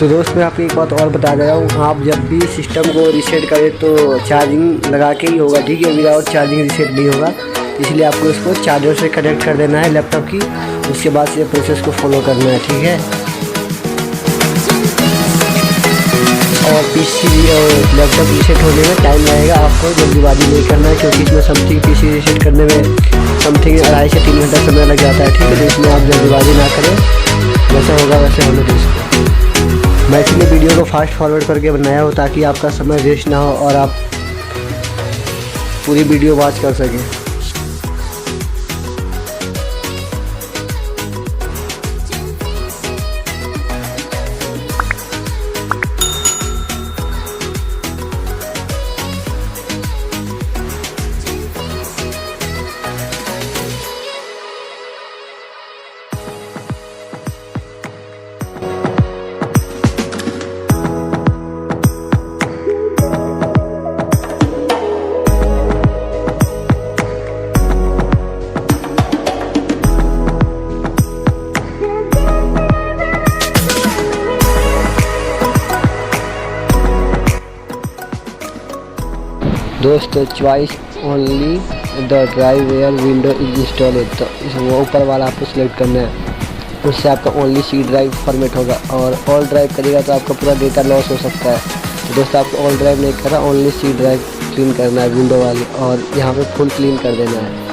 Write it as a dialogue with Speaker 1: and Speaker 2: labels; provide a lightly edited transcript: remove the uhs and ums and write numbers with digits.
Speaker 1: तो दोस्त मैं आपको एक बात और बता दे रहा हूँ, आप जब भी सिस्टम को रीसेट करें तो चार्जिंग लगा के ही होगा, ठीक है। विदाउट चार्जिंग रीसेट नहीं होगा, इसलिए आपको इसको चार्जर से कनेक्ट कर देना है लैपटॉप की। उसके बाद से प्रोसेस को फॉलो करना है, ठीक है। और पीसी और लैपटॉप रीसेट होने में टाइम लगेगा, आपको जल्दीबाजी नहीं करना है, क्योंकि इसमें समथिंग पीसी रीसेट करने में समथिंग 2.5 से 3 घंटा समय लग जाता है, ठीक है। तो इसमें आप जल्दीबाजी ना करें, जैसा होगा वैसे होने दो इसको। मैं इसलिए वीडियो को फास्ट फॉरवर्ड करके बनाया हो ताकि आपका समय वेस्ट ना हो और आप पूरी वीडियो वॉच कर सकें। दोस्तों choice only the drive where window is install, तो वो ऊपर वाला आपको सिलेक्ट करना है। उससे आपका ओनली सी ड्राइव फॉर्मेट होगा, और ऑल ड्राइव करेगा तो आपका पूरा डेटा लॉस हो सकता है। तो दोस्तों आपको ऑल ड्राइव नहीं करना, ओनली सी ड्राइव क्लीन करना है विंडो वाली, और यहाँ पे फुल क्लीन कर देना है।